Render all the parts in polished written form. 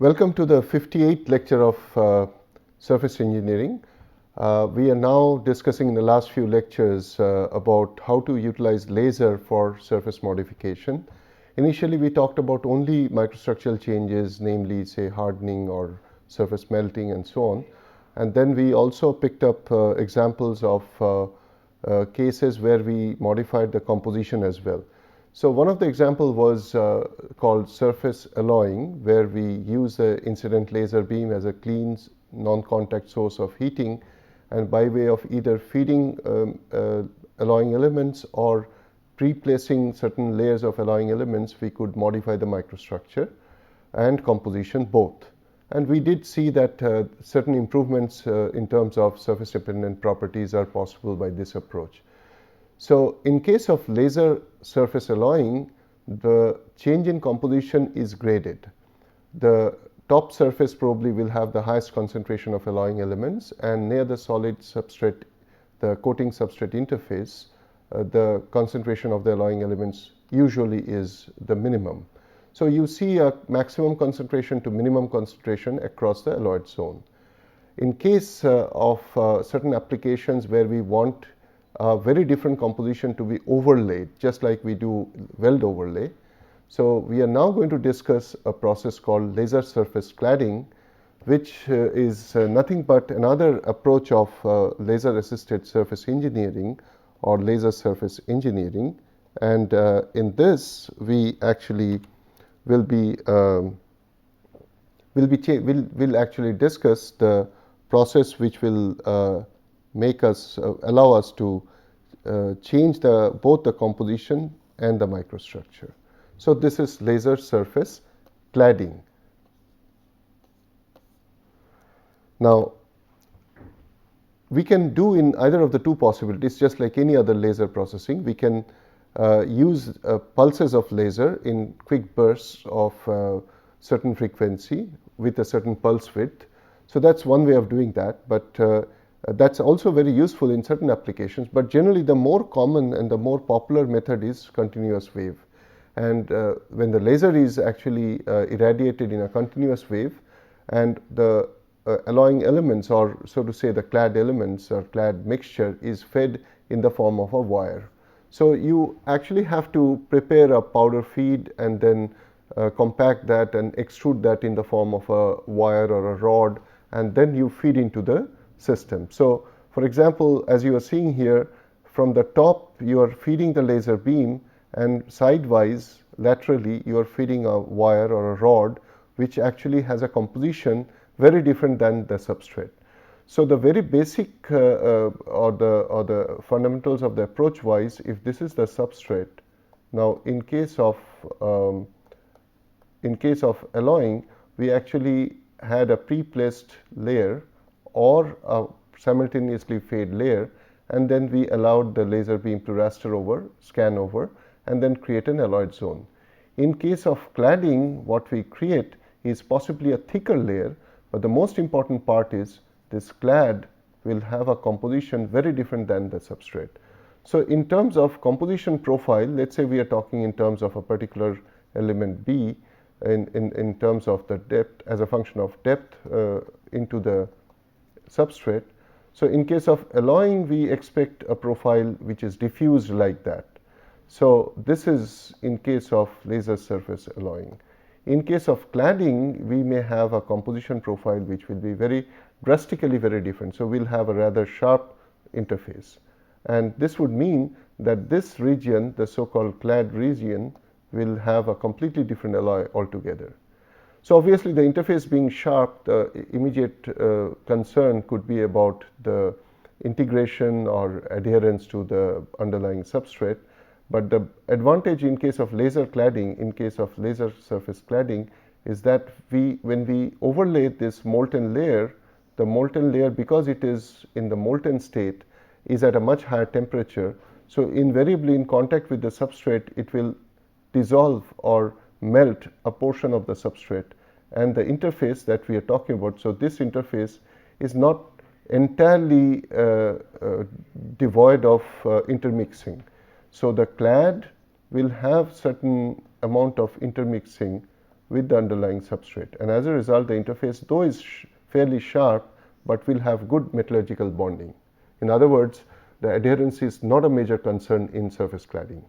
Welcome to the 58th lecture of surface engineering. We are now discussing in the last few lectures about how to utilize laser for surface modification. Initially, we talked about only microstructural changes, namely say hardening or surface melting and so on. And then we also picked up examples of cases where we modified the composition as well. So one of the example was called surface alloying, where we use the incident laser beam as a clean non-contact source of heating, and by way of either feeding alloying elements or replacing certain layers of alloying elements, we could modify the microstructure and composition both. And we did see that certain improvements in terms of surface dependent properties are possible by this approach. So in case of laser surface alloying, the change in composition is graded. The top surface probably will have the highest concentration of alloying elements, and near the solid substrate, the coating substrate interface, the concentration of the alloying elements usually is the minimum. So you see a maximum concentration to minimum concentration across the alloyed zone. In case of certain applications where we want a very different composition to be overlaid, just like we do weld overlay. So we are now going to discuss a process called laser surface cladding, which is nothing but another approach of laser assisted surface engineering or laser surface engineering. And in this, we actually will actually discuss the process which will allow us to change both the composition and the microstructure. So this is laser surface cladding. Now, we can do in either of the two possibilities, just like any other laser processing. We can use pulses of laser in quick bursts of certain frequency with a certain pulse width. So that's one way of doing that, but that's also very useful in certain applications, but generally the more common and the more popular method is continuous wave. And when the laser is actually irradiated in a continuous wave, and the alloying elements, or so to say the clad elements or clad mixture, is fed in the form of a wire. So you actually have to prepare a powder feed and then compact that and extrude that in the form of a wire or a rod, and then you feed into the system. So for example, as you are seeing here, from the top you are feeding the laser beam, and sidewise laterally you are feeding a wire or a rod, which actually has a composition very different than the substrate. So the very basic or the fundamentals of the approach wise, if this is the substrate, now in case of alloying, we actually had a pre-placed layer or a simultaneously fade layer, and then we allowed the laser beam to raster over, scan over, and then create an alloyed zone. In case of cladding, what we create is possibly a thicker layer, but the most important part is this clad will have a composition very different than the substrate. So in terms of composition profile, let's say we are talking in terms of a particular element B, in terms of the depth as a function of depth into the substrate. So in case of alloying, we expect a profile which is diffused like that. So this is in case of laser surface alloying. In case of cladding, we may have a composition profile which will be very drastically very different. So we'll have a rather sharp interface, and this would mean that this region, the so-called clad region, will have a completely different alloy altogether. So obviously the interface being sharp, the immediate concern could be about the integration or adherence to the underlying substrate. But the advantage in case of laser cladding, in case of laser surface cladding, is that when we overlay this molten layer, the molten layer, because it is in the molten state, is at a much higher temperature. So invariably in contact with the substrate, it will dissolve or melt a portion of the substrate, and the interface that we are talking about, so this interface is not entirely devoid of intermixing. So the clad will have certain amount of intermixing with the underlying substrate. And as a result, the interface, though is fairly sharp, but will have good metallurgical bonding. In other words, the adherence is not a major concern in surface cladding.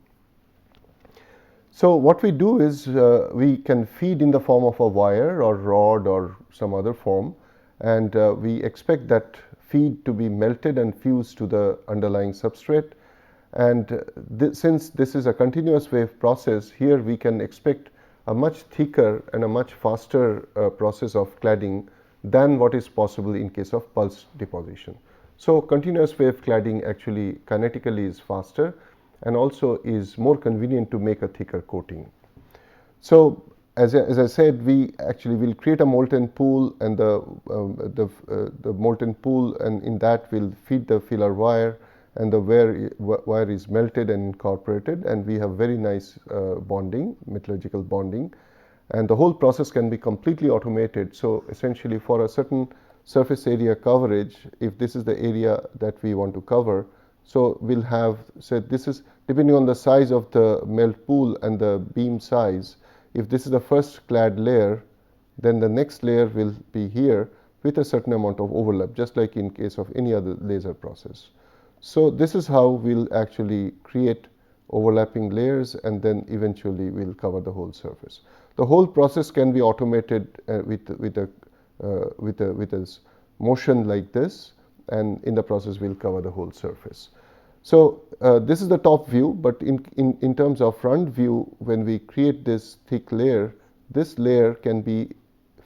So what we do is we can feed in the form of a wire or rod or some other form, and we expect that feed to be melted and fused to the underlying substrate. And since this is a continuous wave process, here we can expect a much thicker and a much faster process of cladding than what is possible in case of pulse deposition. So continuous wave cladding actually kinetically is faster and also is more convenient to make a thicker coating. So as I said, we actually will create a molten pool, and the molten pool, and in that will feed the filler wire, and the wire is melted and incorporated, and we have very nice bonding, metallurgical bonding, and the whole process can be completely automated. So essentially, for a certain surface area coverage, if this is the area that we want to cover, so we'll have, so this is depending on the size of the melt pool and the beam size. If this is the first clad layer, then the next layer will be here with a certain amount of overlap, just like in case of any other laser process. So this is how we'll actually create overlapping layers, and then eventually we'll cover the whole surface. The whole process can be automated with a motion like this, and in the process we'll cover the whole surface. So this is the top view, but in terms of front view, when we create this thick layer, this layer can be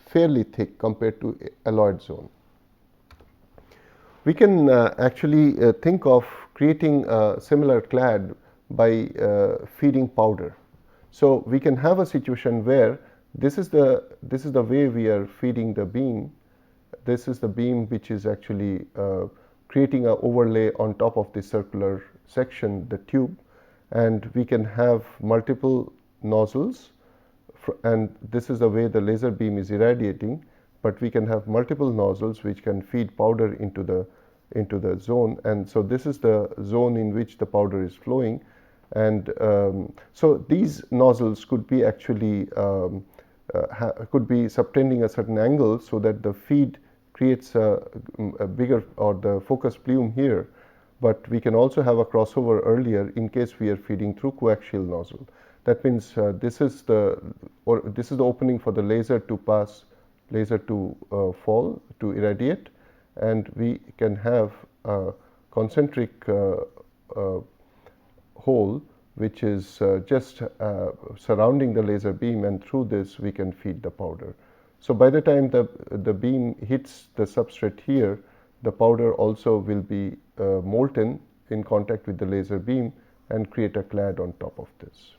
fairly thick compared to alloyed zone. We can actually think of creating a similar clad by feeding powder. So we can have a situation where this is the way we are feeding the beam. This is the beam which is actually creating an overlay on top of the circular section, the tube, and we can have multiple nozzles, and this is the way the laser beam is irradiating, but we can have multiple nozzles which can feed powder into the zone, and so this is the zone in which the powder is flowing. And so these nozzles could be actually could be subtending a certain angle so that the feed creates a bigger, or the focus plume here, but we can also have a crossover earlier in case we are feeding through coaxial nozzle. That means this is the opening for the laser to pass, laser to fall, to irradiate, and we can have a concentric hole which is just surrounding the laser beam, and through this we can feed the powder. So by the time the beam hits the substrate here, the powder also will be molten in contact with the laser beam and create a clad on top of this.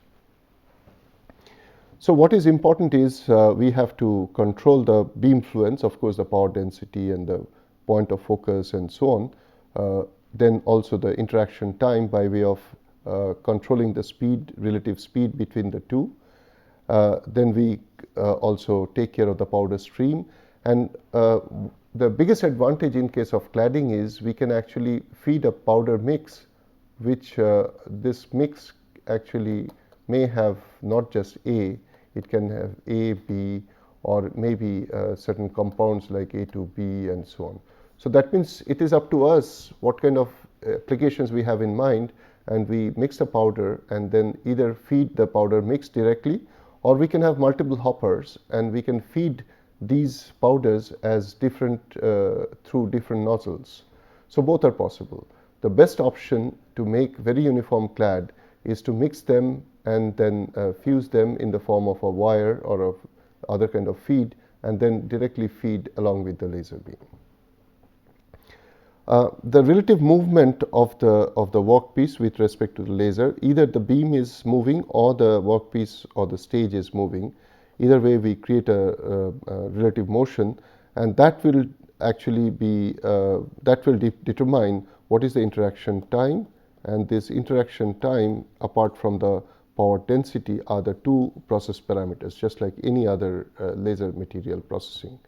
So what is important is we have to control the beam fluence, of course the power density and the point of focus and so on. Then also the interaction time by way of controlling the speed, relative speed between the two. Then we also take care of the powder stream, and the biggest advantage in case of cladding is we can actually feed a powder mix, which this mix actually may have not just A, it can have A, B, or maybe certain compounds like A2B and so on. So that means it is up to us what kind of applications we have in mind, and we mix the powder and then either feed the powder mix directly, or we can have multiple hoppers and we can feed these powders as different through different nozzles. So both are possible. The best option to make very uniform clad is to mix them and then fuse them in the form of a wire or of other kind of feed, and then directly feed along with the laser beam. The relative movement of the workpiece with respect to the laser, either the beam is moving or the workpiece or the stage is moving. Either way, we create a relative motion, and that will actually be determine what is the interaction time. And this interaction time, apart from the power density, are the two process parameters, just like any other laser material processing.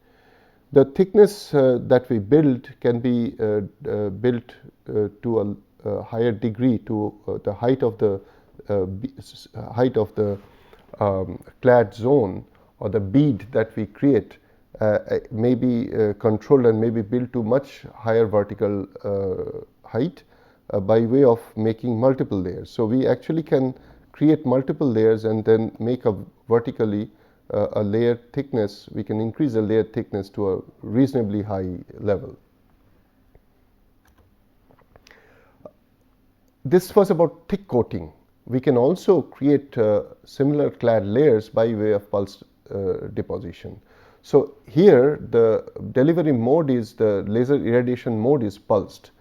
The thickness that we build can be built to a higher degree, to the height of the clad zone, or the bead that we create may be controlled and may be built to much higher vertical height by way of making multiple layers. So we actually can create multiple layers and then make a vertically a layer thickness. We can increase the layer thickness to a reasonably high level. This was about thick coating. We can also create similar clad layers by way of pulse deposition. So here the delivery mode is, the laser irradiation mode is pulsed.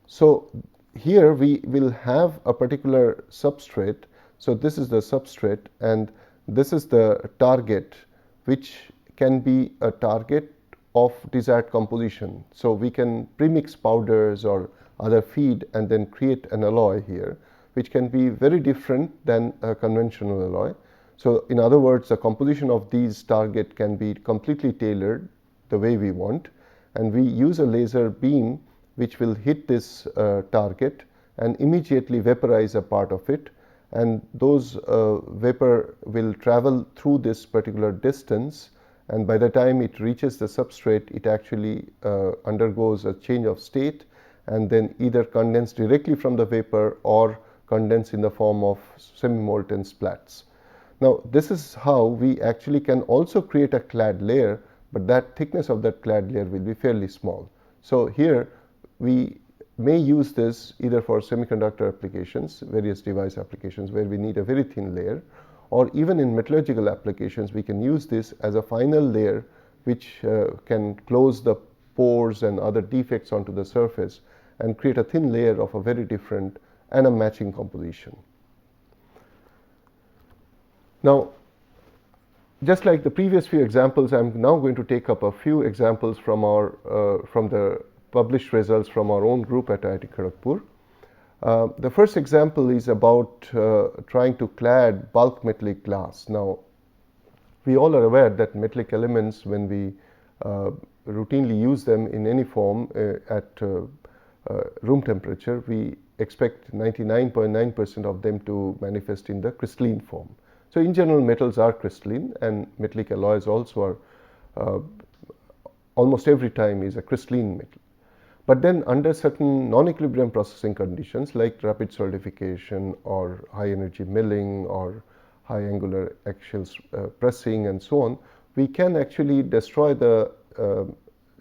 So here we will have a particular substrate. So this is the substrate and this is the target, which can be a target of desired composition. So we can premix powders or other feed and then create an alloy here, which can be very different than a conventional alloy. So in other words, the composition of these target can be completely tailored the way we want, and we use a laser beam which will hit this target and immediately vaporize a part of it, and those vapor will travel through this particular distance, and by the time it reaches the substrate, it actually undergoes a change of state and then either condense directly from the vapor or condense in the form of semi-molten splats. Now this is how we actually can also create a clad layer, but that thickness of that clad layer will be fairly small. So here we may use this either for semiconductor applications, various device applications where we need a very thin layer, or even in metallurgical applications we can use this as a final layer which can close the pores and other defects onto the surface and create a thin layer of a very different and a matching composition. Now, just like the previous few examples, I'm now going to take up a few examples from the published results from our own group at IIT Kharagpur. The first example is about trying to clad bulk metallic glass. Now, we all are aware that metallic elements, when we routinely use them in any form at room temperature, we expect 99.9% of them to manifest in the crystalline form. So in general, metals are crystalline, and metallic alloys also are almost every time is a crystalline metal. But then under certain non-equilibrium processing conditions like rapid solidification or high energy milling or high angular axial pressing and so on, we can actually destroy the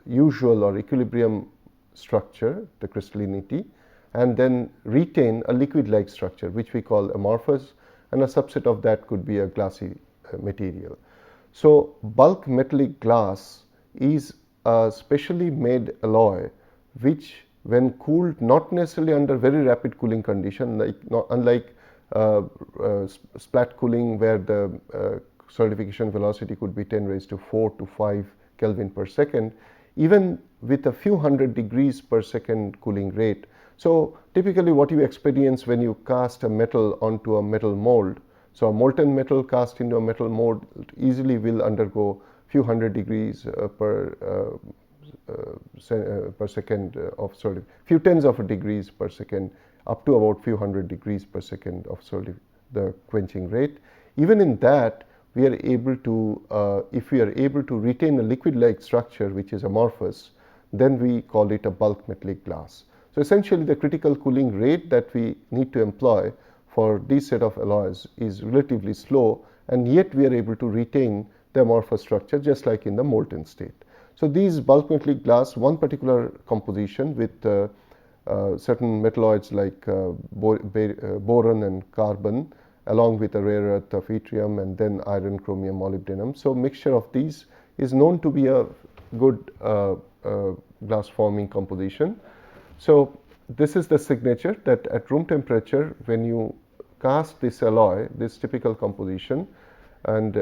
usual or equilibrium structure, the crystallinity, and then retain a liquid-like structure which we call amorphous, and a subset of that could be a glassy material. So bulk metallic glass is a specially made alloy which, when cooled not necessarily under very rapid cooling condition, unlike splat cooling where the solidification velocity could be 10 raised to 4 to 5 Kelvin per second, even with a few hundred degrees per second cooling rate. So typically what you experience when you cast a metal onto a metal mold, so a molten metal cast into a metal mold easily will undergo few hundred degrees per second of few tens of degrees per second, up to about few hundred degrees per second of the quenching rate. Even in that, we are able to, if we are able to retain a liquid-like structure which is amorphous, then we call it a bulk metallic glass. So essentially the critical cooling rate that we need to employ for this set of alloys is relatively slow, and yet we are able to retain the amorphous structure just like in the molten state. So these bulk metallic glass, one particular composition with certain metalloids like boron and carbon, along with a rare earth of yttrium and then iron, chromium, molybdenum. So mixture of these is known to be a good glass forming composition. So this is the signature that at room temperature, when you cast this alloy, this typical composition, and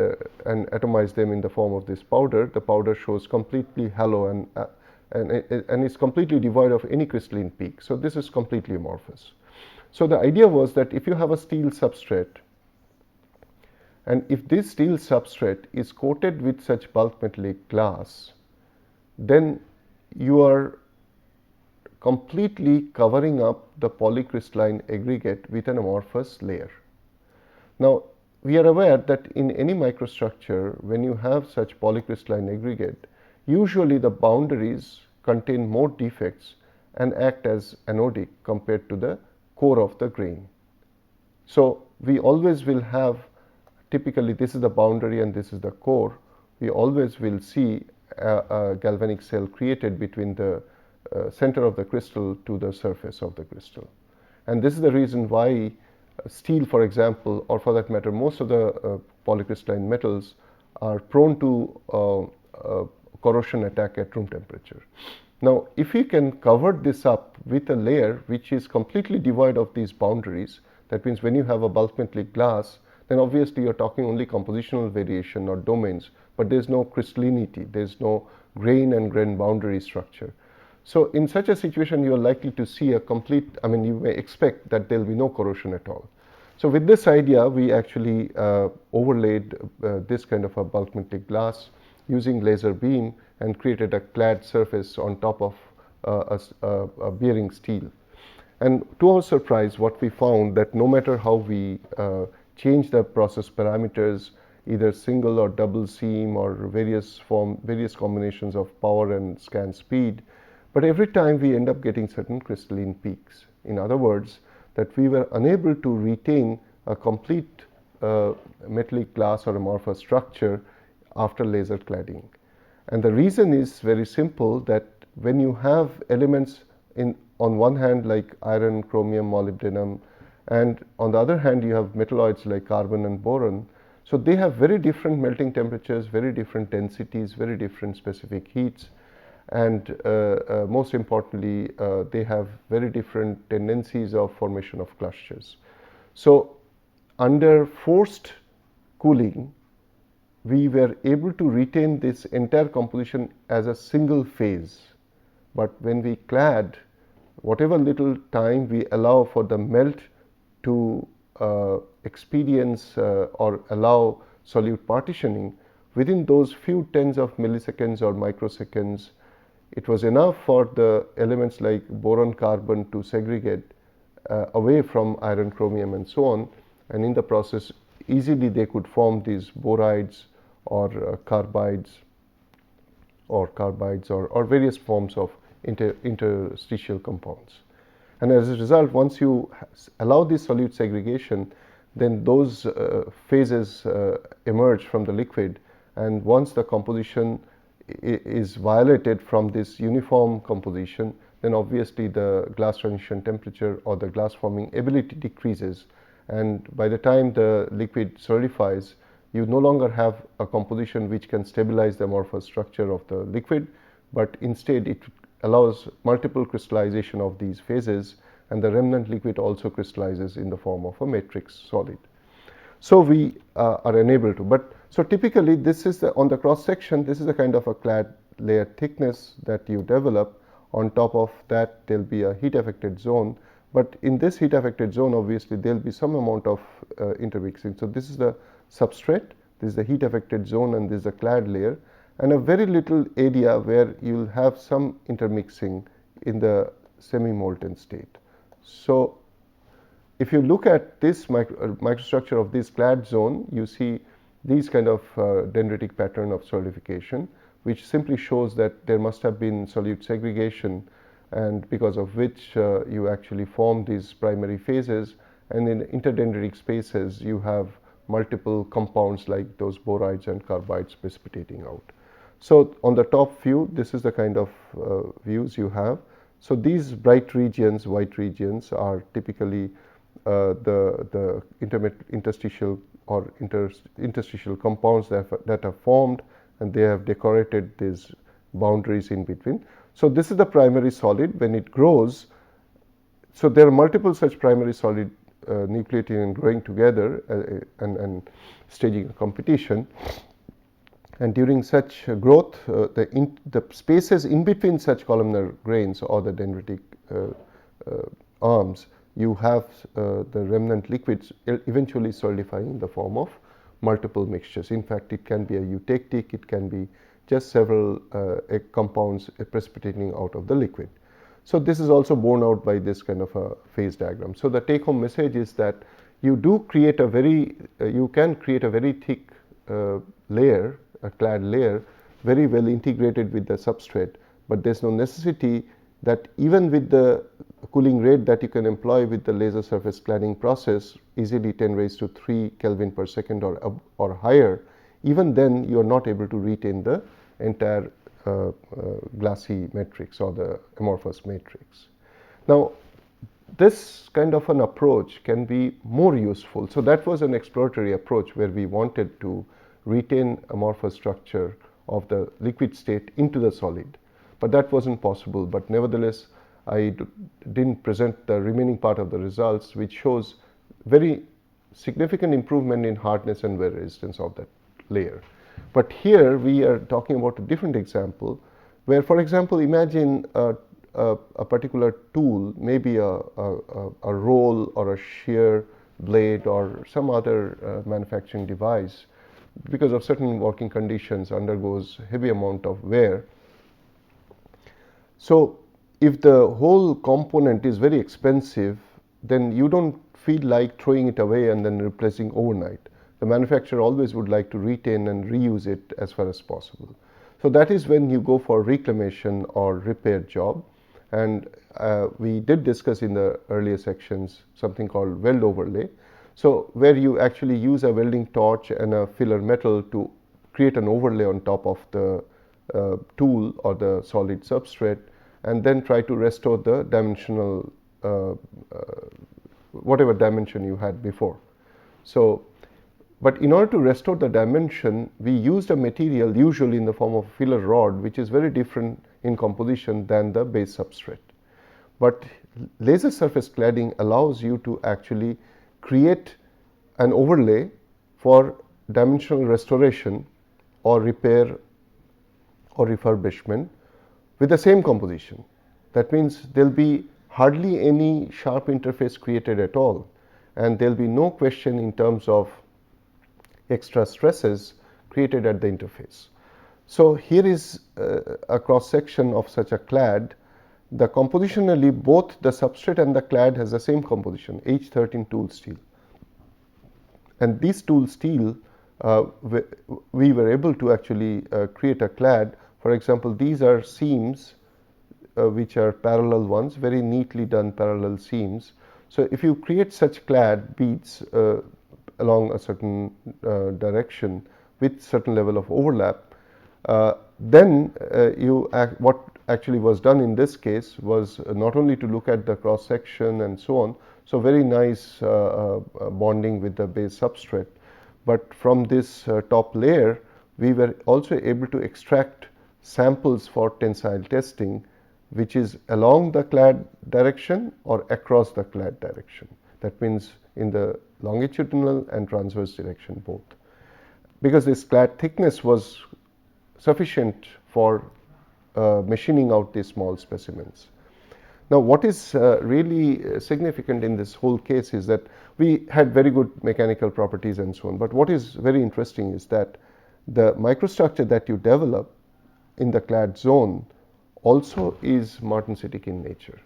atomize them in the form of this powder, the powder shows completely hollow and is completely devoid of any crystalline peak. So this is completely amorphous. So the idea was that if you have a steel substrate, and if this steel substrate is coated with such bulk metallic glass, then you are completely covering up the polycrystalline aggregate with an amorphous layer. Now, we are aware that in any microstructure, when you have such polycrystalline aggregate, usually the boundaries contain more defects and act as anodic compared to the core of the grain. So we always will have, typically this is the boundary and this is the core, we always will see a galvanic cell created between the center of the crystal to the surface of the crystal. And this is the reason why steel, for example, or for that matter most of the polycrystalline metals are prone to corrosion attack at room temperature. Now if you can cover this up with a layer which is completely devoid of these boundaries, that means when you have a bulk metallic glass, then obviously you're talking only compositional variation or domains, but there's no crystallinity, there's no grain and grain boundary structure. So in such a situation, you are likely to see a complete, you may expect that there will be no corrosion at all. So with this idea, we actually overlaid this kind of a bulk metallic glass using laser beam and created a clad surface on top of a bearing steel. And to our surprise, what we found that no matter how we change the process parameters, either single or double seam or various combinations of power and scan speed, but every time we end up getting certain crystalline peaks. In other words, that we were unable to retain a complete metallic glass or amorphous structure after laser cladding. And the reason is very simple, that when you have elements on one hand like iron, chromium, molybdenum, and on the other hand you have metalloids like carbon and boron, so they have very different melting temperatures, very different densities, very different specific heats, and most importantly they have very different tendencies of formation of clusters. So under forced cooling, we were able to retain this entire composition as a single phase, but when we clad, whatever little time we allow for the melt to experience or allow solute partitioning, within those few tens of milliseconds or microseconds, it was enough for the elements like boron, carbon to segregate away from iron, chromium and so on, and in the process easily they could form these borides or carbides or various forms of interstitial compounds. And as a result, once you allow this solute segregation, then those phases emerge from the liquid, and once the composition is violated from this uniform composition, then obviously the glass transition temperature or the glass forming ability decreases, and by the time the liquid solidifies, you no longer have a composition which can stabilize the amorphous structure of the liquid, but instead it allows multiple crystallization of these phases, and the remnant liquid also crystallizes in the form of a matrix solid. So we are enabled to, but so typically this is on the cross section, this is a kind of a clad layer thickness that you develop. On top of that there will be a heat affected zone, but in this heat affected zone obviously there will be some amount of intermixing. So this is the substrate, this is the heat affected zone, and this is the clad layer, and a very little area where you will have some intermixing in the semi molten state. So if you look at this microstructure of this clad zone, you see these kind of dendritic pattern of solidification, which simply shows that there must have been solute segregation, and because of which you actually form these primary phases, and in interdendritic spaces you have multiple compounds like those borides and carbides precipitating out. So on the top view, this is the kind of views you have. So these bright regions, white regions, are typically the interstitial or interstitial compounds that are formed, and they have decorated these boundaries in between. So this is the primary solid. When it grows, so there are multiple such primary solid nucleating and growing together and staging a competition. And during such growth, the spaces in between such columnar grains or the dendritic arms, you have the remnant liquids eventually solidifying in the form of multiple mixtures. In fact, it can be a eutectic, it can be just several compounds precipitating out of the liquid. So this is also borne out by this kind of a phase diagram. So the take home message is that you do create a very, you can create a very thick layer, a clad layer, very well integrated with the substrate, but there's no necessity that even with the cooling rate that you can employ with the laser surface cladding process, easily 10 raised to 3 Kelvin per second or higher, even then you are not able to retain the entire glassy matrix or the amorphous matrix. Now, this kind of an approach can be more useful. So that was an exploratory approach where we wanted to retain amorphous structure of the liquid state into the solid, but that wasn't possible. But nevertheless, I didn't present the remaining part of the results, which shows very significant improvement in hardness and wear resistance of that layer. But here we are talking about a different example where, for example, imagine a particular tool, maybe a roll or a shear blade or some other manufacturing device, because of certain working conditions undergoes heavy amount of wear. So if the whole component is very expensive, then you don't feel like throwing it away and then replacing overnight. The manufacturer always would like to retain and reuse it as far as possible. So that is when you go for reclamation or repair job. And we did discuss in the earlier sections something called weld overlay. So where you actually use a welding torch and a filler metal to create an overlay on top of the tool or the solid substrate, and then try to restore the dimensional, whatever dimension you had before. So, but in order to restore the dimension, we used a material usually in the form of filler rod, which is very different in composition than the base substrate. But laser surface cladding allows you to actually create an overlay for dimensional restoration or repair or refurbishment with the same composition. That means there'll be hardly any sharp interface created at all, and there'll be no question in terms of extra stresses created at the interface. So here is a cross section of such a clad. The compositionally, both the substrate and the clad has the same composition, H13 tool steel. And this tool steel, we were able to actually create a clad. For example, these are seams which are parallel ones, very neatly done parallel seams. So if you create such clad beads along a certain direction with certain level of overlap, then what actually was done in this case was not only to look at the cross section and so on, so very nice bonding with the base substrate, but from this top layer we were also able to extract samples for tensile testing, which is along the clad direction or across the clad direction. That means in the longitudinal and transverse direction both, because this clad thickness was sufficient for machining out these small specimens. Now, what is really significant in this whole case is that we had very good mechanical properties and so on, but what is very interesting is that the microstructure that you develop in the clad zone also is martensitic in nature.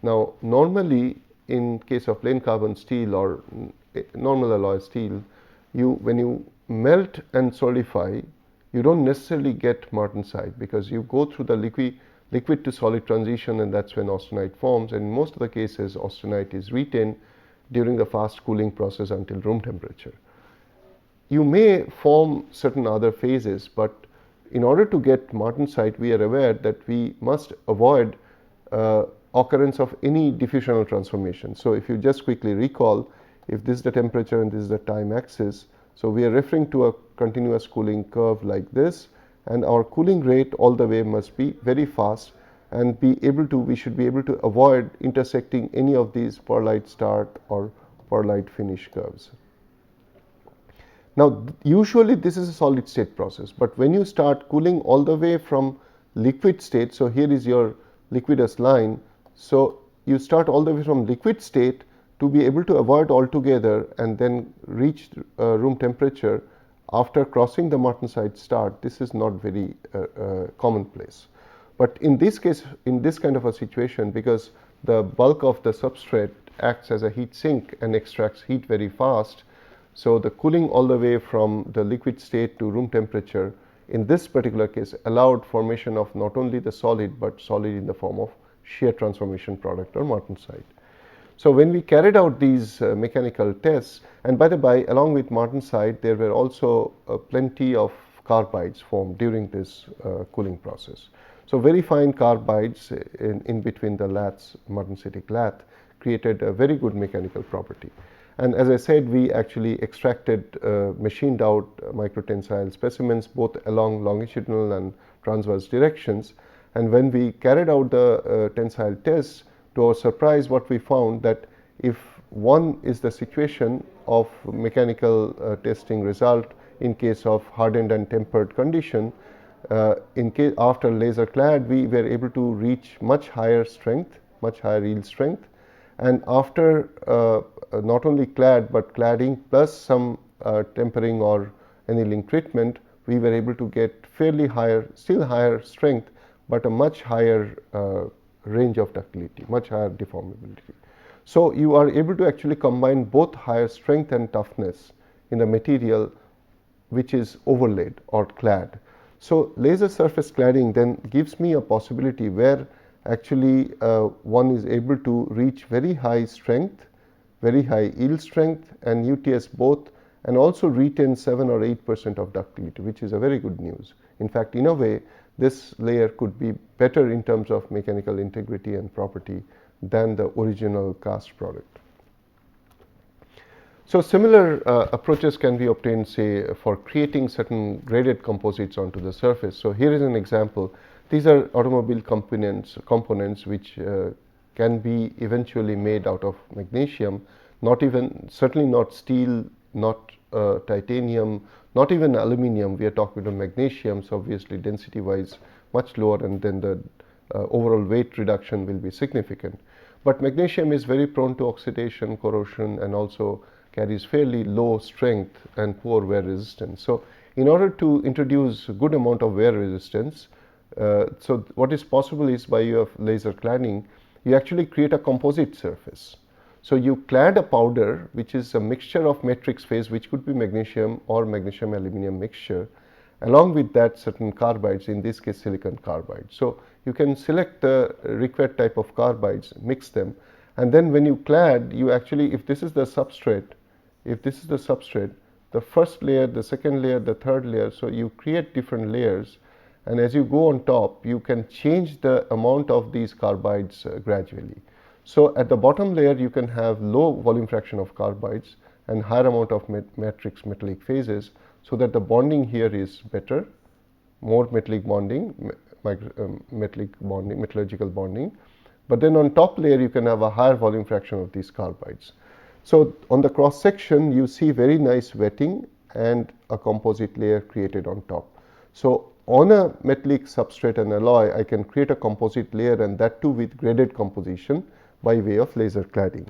Now, normally in case of plain carbon steel or normal alloy steel, when you melt and solidify, you don't necessarily get martensite because you go through the liquid to solid transition, and that's when austenite forms, and in most of the cases austenite is retained during the fast cooling process until room temperature. You may form certain other phases, but in order to get martensite, we are aware that we must avoid occurrence of any diffusional transformation. So if you just quickly recall, if this is the temperature and this is the time axis, so we are referring to a continuous cooling curve like this, and our cooling rate all the way must be very fast and we should be able to avoid intersecting any of these pearlite start or pearlite finish curves. Now, usually this is a solid state process, but when you start cooling all the way from liquid state, so here is your liquidous line, so you start all the way from liquid state to be able to avoid altogether and then reach room temperature after crossing the martensite start. This is not very commonplace. But in this case, in this kind of a situation, because the bulk of the substrate acts as a heat sink and extracts heat very fast. So the cooling all the way from the liquid state to room temperature in this particular case allowed formation of not only the solid but solid in the form of shear transformation product or martensite. So when we carried out these mechanical tests, and by the by, along with martensite, there were also plenty of carbides formed during this cooling process. So very fine carbides in between the laths, martensitic lath, created a very good mechanical property. And as I said, we actually extracted machined out microtensile specimens both along longitudinal and transverse directions. And when we carried out the tensile tests, to our surprise, what we found that if one is the situation of mechanical testing result in case of hardened and tempered condition, in case after laser clad, we were able to reach much higher strength, much higher yield strength, and after not only clad but cladding plus some tempering or annealing treatment, we were able to get fairly higher, still higher strength, but a much higher range of ductility, much higher deformability. So you are able to actually combine both higher strength and toughness in the material which is overlaid or clad. So laser surface cladding then gives me a possibility where actually one is able to reach very high strength, very high yield strength and UTS both, and also retain 7 or 8% of ductility, which is a very good news. In fact, in a way, this layer could be better in terms of mechanical integrity and property than the original cast product. So similar approaches can be obtained, say, for creating certain graded composites onto the surface. So here is an example. These are automobile components which can be eventually made out of magnesium, certainly not steel, not titanium, not even aluminum. We are talking about magnesium, so obviously density wise much lower, and then the overall weight reduction will be significant. But magnesium is very prone to oxidation, corrosion, and also carries fairly low strength and poor wear resistance. So in order to introduce a good amount of wear resistance, so what is possible is by way of laser cladding, you actually create a composite surface. So you clad a powder which is a mixture of matrix phase, which could be magnesium or magnesium aluminum mixture, along with that certain carbides, in this case silicon carbide. So you can select the required type of carbides, mix them, and then when you clad, you actually, if this is the substrate, the first layer, the second layer, the third layer, so you create different layers, and as you go on top, you can change the amount of these carbides gradually. So at the bottom layer, you can have low volume fraction of carbides and higher amount of matrix metallic phases, so that the bonding here is better, more metallic bonding, metallurgical bonding. But then on top layer, you can have a higher volume fraction of these carbides. So on the cross section, you see very nice wetting and a composite layer created on top. So on a metallic substrate and alloy, I can create a composite layer, and that too with graded composition by way of laser cladding.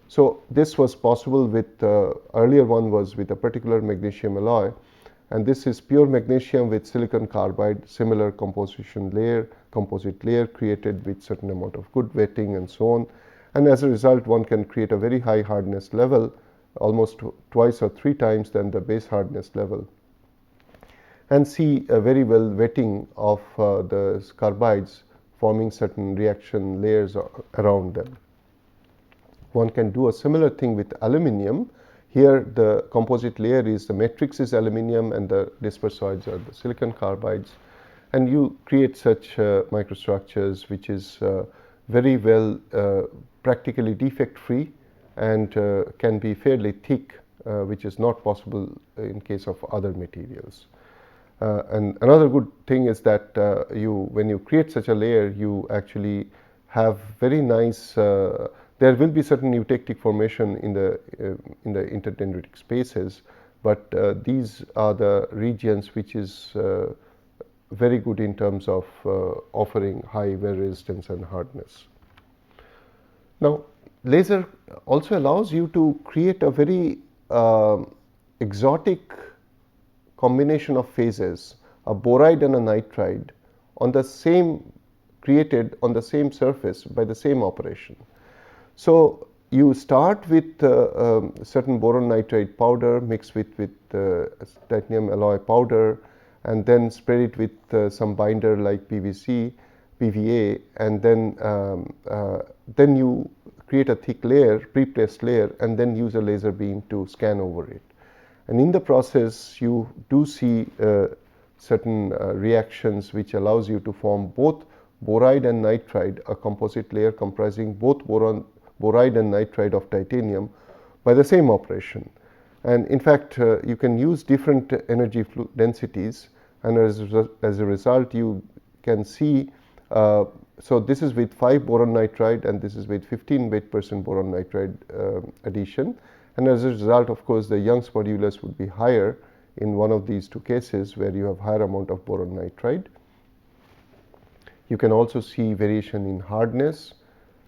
So this was possible with earlier one was with a particular magnesium alloy, and this is pure magnesium with silicon carbide, similar composition layer, composite layer created with certain amount of good wetting and so on. And as a result, one can create a very high hardness level, almost twice or three times than the base hardness level, and see a very well wetting of the carbides, forming certain reaction layers around them. One can do a similar thing with aluminum. Here the composite layer is, the matrix is aluminum and the dispersoids are the silicon carbides, and you create such microstructures which is very well practically defect free and can be fairly thick, which is not possible in case of other materials. And another good thing is that when you create such a layer, you actually have very nice, there will be certain eutectic formation in the interdendritic spaces, but these are the regions which is very good in terms of offering high wear resistance and hardness. Now, laser also allows you to create a very exotic combination of phases, a boride and a nitride, created on the same surface by the same operation. So you start with certain boron nitride powder mixed with titanium alloy powder, and then spread it with some binder like PVC, PVA, and then you create a thick layer, pre-pressed layer, and then use a laser beam to scan over it. And in the process, you do see certain reactions which allows you to form both boride and nitride, a composite layer comprising both boride and nitride of titanium by the same operation. And in fact, you can use different energy densities, and as a result, you can see, so this is with 5 boron nitride and this is with 15 weight% boron nitride addition. And as a result, of course, the Young's modulus would be higher in one of these two cases where you have higher amount of boron nitride. You can also see variation in hardness,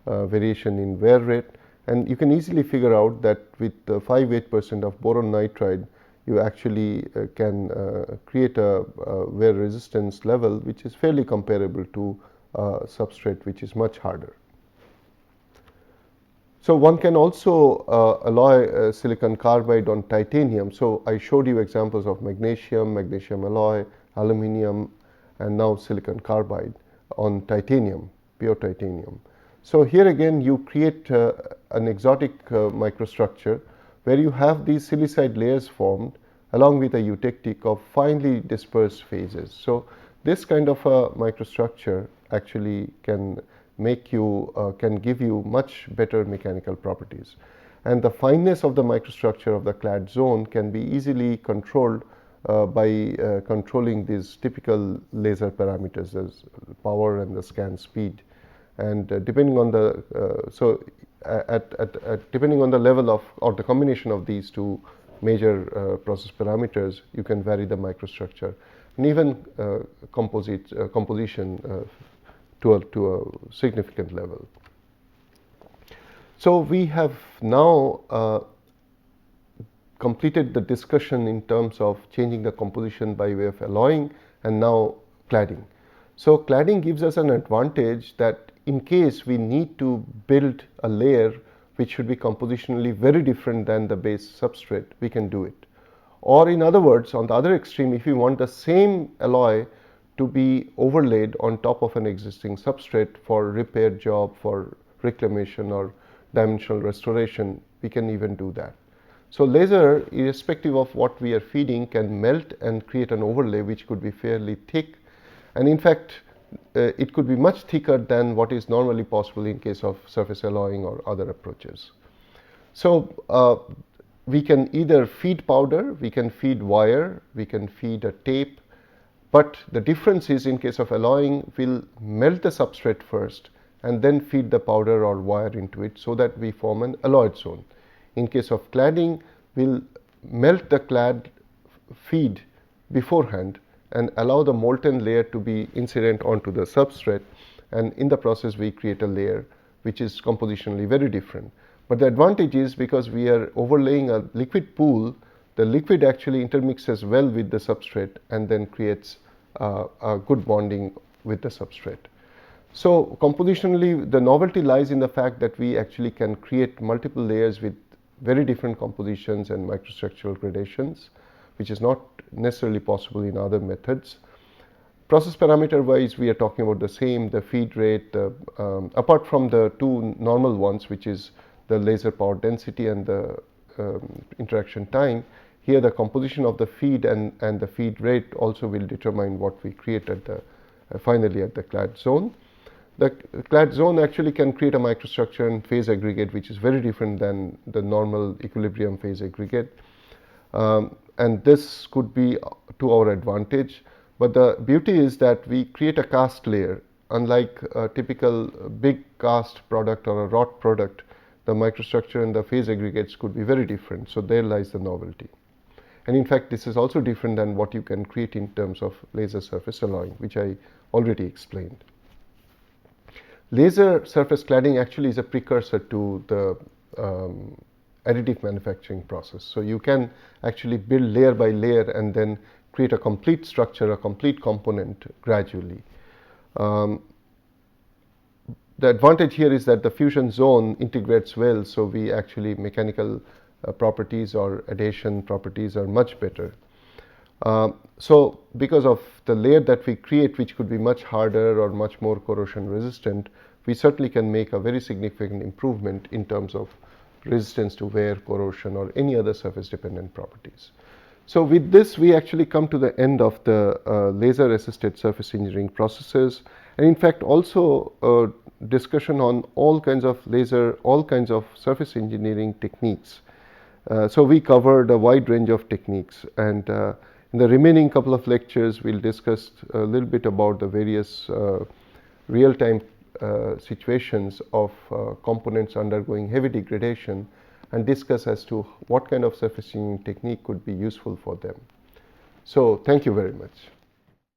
variation in wear rate, and you can easily figure out that with 5-8% of boron nitride, you actually can create a wear resistance level which is fairly comparable to substrate which is much harder. So one can also alloy silicon carbide on titanium. So I showed you examples of magnesium alloy, aluminum, and now silicon carbide on titanium, pure titanium. So here again you create an exotic microstructure where you have these silicide layers formed along with a eutectic of finely dispersed phases. So this kind of a microstructure actually can make you can give you much better mechanical properties, and the fineness of the microstructure of the clad zone can be easily controlled by controlling these typical laser parameters as power and the scan speed. And depending on the depending on the level of or the combination of these two major process parameters, you can vary the microstructure and even composition to a significant level. So we have now completed the discussion in terms of changing the composition by way of alloying and now cladding. So cladding gives us an advantage that in case we need to build a layer which should be compositionally very different than the base substrate, we can do it. Or in other words, on the other extreme, if we want the same alloy to be overlaid on top of an existing substrate for repair job, for reclamation or dimensional restoration, we can even do that. So laser, irrespective of what we are feeding, can melt and create an overlay which could be fairly thick, and in fact it could be much thicker than what is normally possible in case of surface alloying or other approaches. So we can either feed powder, we can feed wire, we can feed a tape, but the difference is in case of alloying, we'll melt the substrate first and then feed the powder or wire into it so that we form an alloyed zone. In case of cladding, we'll melt the clad feed beforehand and allow the molten layer to be incident onto the substrate, and in the process we create a layer which is compositionally very different. But the advantage is because we are overlaying a liquid pool, the liquid actually intermixes well with the substrate and then creates a good bonding with the substrate. So compositionally, the novelty lies in the fact that we actually can create multiple layers with very different compositions and microstructural gradations, which is not necessarily possible in other methods. Process parameter wise, we are talking about the same, the feed rate, apart from the two normal ones, which is the laser power density and the interaction time. Here the composition of the feed and the feed rate also will determine what we create at the finally at the clad zone. The clad zone actually can create a microstructure and phase aggregate which is very different than the normal equilibrium phase aggregate, and this could be to our advantage. But the beauty is that we create a cast layer. Unlike a typical big cast product or a wrought product, the microstructure and the phase aggregates could be very different. So there lies the novelty. And in fact, this is also different than what you can create in terms of laser surface alloying, which I already explained. Laser surface cladding actually is a precursor to the additive manufacturing process. So you can actually build layer by layer and then create a complete structure, a complete component gradually. the advantage here is that the fusion zone integrates well, so we actually mechanical properties or adhesion properties are much better. So because of the layer that we create, which could be much harder or much more corrosion resistant, we certainly can make a very significant improvement in terms of resistance to wear, corrosion, or any other surface dependent properties. So with this, we actually come to the end of the laser assisted surface engineering processes, and in fact also discussion on all kinds of surface engineering techniques. So we covered a wide range of techniques, and in the remaining couple of lectures, we'll discuss a little bit about the various real-time situations of components undergoing heavy degradation, and discuss as to what kind of surface engineering technique could be useful for them. So thank you very much.